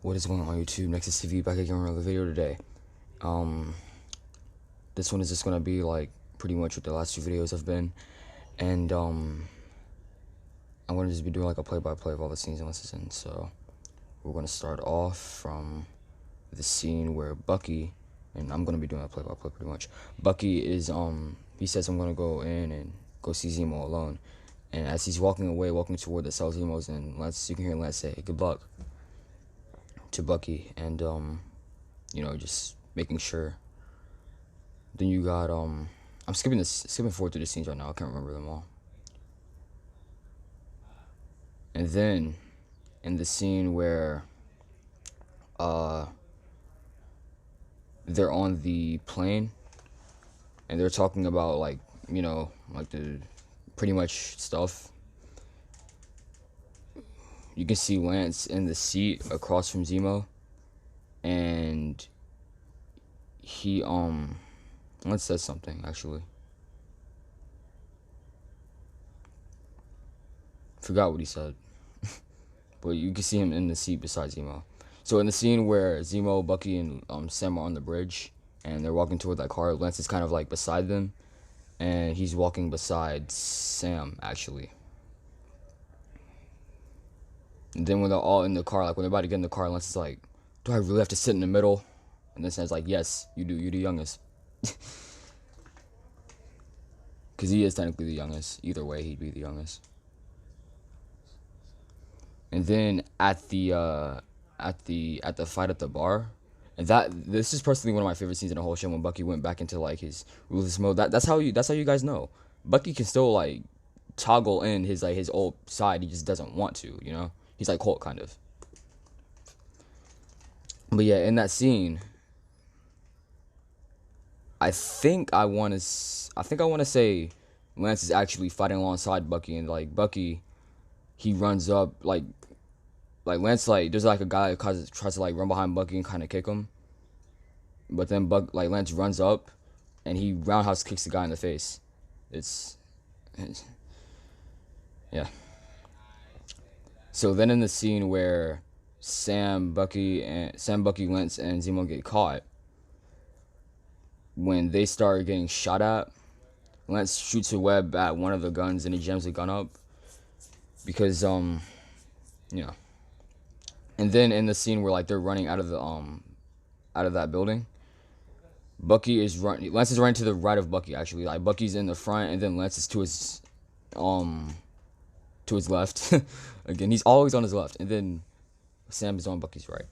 What is going on YouTube? Nexus TV back again with another video today. This one is just gonna be like pretty much what the last two videos have been, and I'm gonna just be doing like a play-by-play of all the scenes in the season. So we're gonna start off from the scene where Bucky, and I'm gonna be doing a play-by-play pretty much. Bucky is he says I'm gonna go in and go see Zemo alone, and as he's walking away, walking toward the cell Zemo's in, you can hear Lance say good luck to Bucky, and just making sure. Then you got I'm skipping forward through the scenes right now. I can't remember them all. And then in the scene where they're on the plane and they're talking about like the pretty much stuff, you can see Lance in the seat across from Zemo, and he Lance says something actually. Forgot what he said. But you can see him in the seat beside Zemo. So in the scene where Zemo, Bucky, and Sam are on the bridge and they're walking toward that car, Lance is kind of like beside them, and he's walking beside Sam actually. And then when they're all in the car, like when they're about to get in the car, Lance is like, "Do I really have to sit in the middle?" And then Sam's like, "Yes, you do. You're the youngest." Because he is technically the youngest. Either way, he'd be the youngest. And then at the fight at the bar, and this is personally one of my favorite scenes in the whole show, when Bucky went back into like his ruthless mode. That's how you guys know Bucky can still like toggle in his old side. He just doesn't want to, He's like Hulk kind of. But yeah, in that scene, I think I want to say Lance is actually fighting alongside Bucky, and like Bucky, he runs up like Lance, like there's like a guy that tries to like run behind Bucky and kind of kick him, but then Lance runs up and he roundhouse kicks the guy in the face. It's yeah. So then in the scene where Sam, Bucky, Lance, and Zemo get caught, when they start getting shot at, Lance shoots a web at one of the guns and he jams the gun up because yeah. And then in the scene where like they're running out of that building, Lance is running to the right of Bucky actually. Like Bucky's in the front and then Lance is to his left. Again, he's always on his left, and then Sam is on Bucky's right.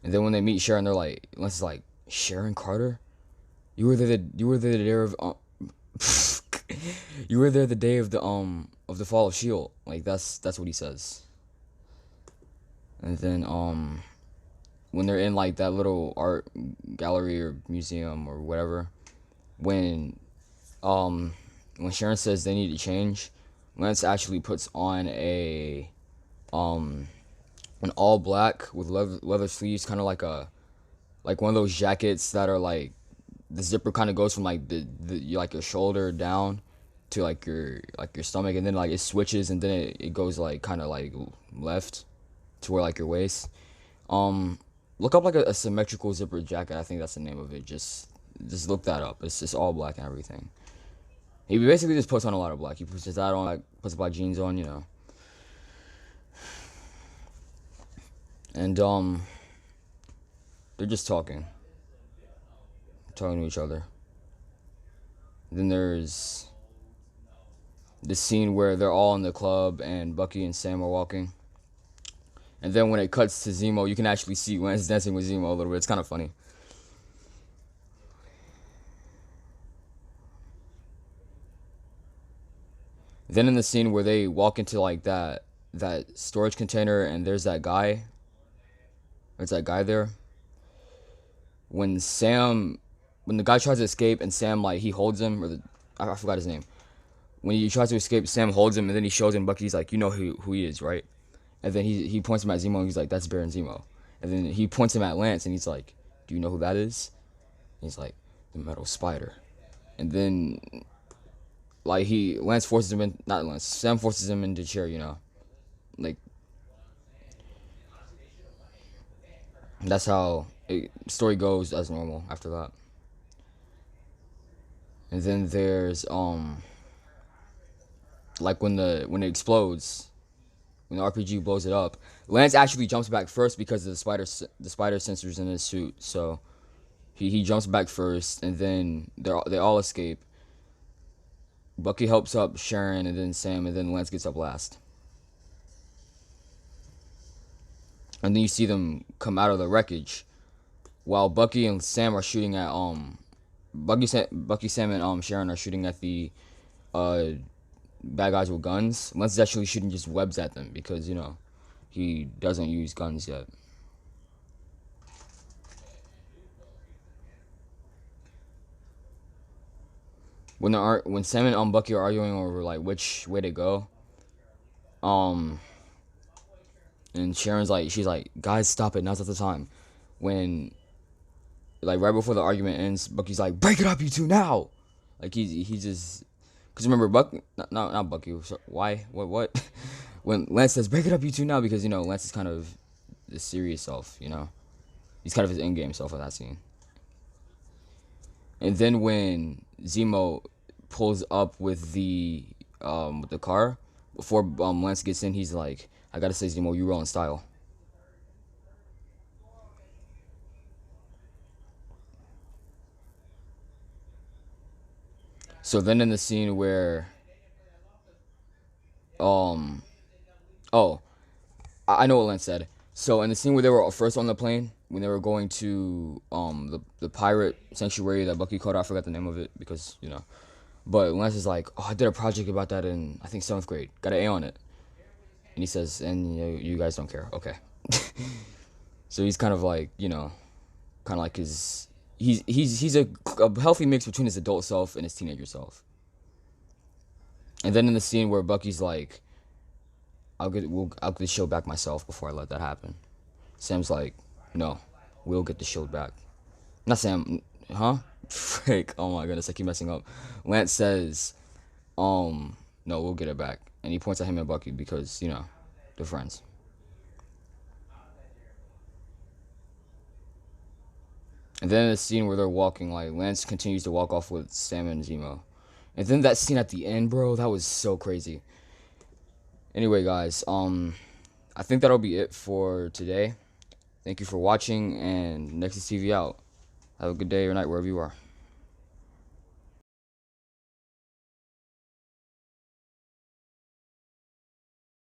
And then when they meet Sharon, they're like, Lance is like, "Sharon Carter? You were there the day of you were there the day of the fall of Shield." Like that's what he says. And then when they're in like that little art gallery or museum or whatever, when Sharon says they need to change, Lance actually puts on an all black with leather sleeves, kind of like one of those jackets that are like the zipper kind of goes from like the like your shoulder down to like your stomach, and then like it switches, and then it goes like kind of like left to where like your waist. Look up like a symmetrical zipper jacket. I think that's the name of it. Just look that up. It's just all black and everything. He basically just puts on a lot of black. He puts his hat on, like puts black jeans on, And they're just talking to each other. Then there's the scene where they're all in the club and Bucky and Sam are walking. And then when it cuts to Zemo, you can actually see Lance dancing with Zemo a little bit. It's kind of funny. Then in the scene where they walk into like that storage container and there's that guy. There's that guy there. When the guy tries to escape and Sam like he holds him, I forgot his name. When he tries to escape, Sam holds him and then he shows him Bucky's like, who he is, right? And then he points him at Zemo and he's like, "That's Baron Zemo." And then he points him at Lance and he's like, "Do you know who that is?" And he's like, "The Metal Spider." And then like Lance forces him in, not Lance, Sam forces him into the chair, you know, like that's how story goes as normal after that. And then there's like when it explodes, when the RPG blows it up, Lance actually jumps back first because of the spider sensors in his suit. So he jumps back first, and then they all escape. Bucky helps up Sharon, and then Sam, and then Lance gets up last. And then you see them come out of the wreckage, while Bucky and Sam are shooting at Bucky, Sam, and Sharon are shooting at the uh bad guys with guns. Lance is actually shooting just webs at them because he doesn't use guns yet. When Sam and Bucky are arguing over like which way to go, and Sharon's like, she's like, guys, stop it, now's not the time. When like right before the argument ends, Bucky's like, break it up, you two, now. Like he just, because remember not Bucky. Why what? When Lance says break it up, you two, now, because Lance is kind of the serious self. He's kind of his in-game self in that scene. And then when Zemo pulls up with the car before Lance gets in, he's like, I gotta say, Zemo, you roll in style. So then in the scene where oh, I know what Lance said. So in the scene where they were first on the plane, when they were going to the pirate sanctuary that Bucky called out, I forgot the name of it because But Lance is like, oh, I did a project about that in I think 7th grade, got an A on it, and he says, and you guys don't care, okay. So he's kind of like kind of like he's a healthy mix between his adult self and his teenager self. And then in the scene where Bucky's like, I'll get the shield back myself before I let that happen. Sam's like, no, we'll get the shield back. Not Sam, huh? Frick! Oh my goodness, I keep messing up. Lance says, no, we'll get it back, and he points at him and Bucky because they're friends. And then the scene where they're walking, like Lance continues to walk off with Sam and Zemo. And then that scene at the end, bro, that was so crazy. Anyway, guys, I think that'll be it for today. Thank you for watching, and next is TV out. Have a good day or night wherever you are.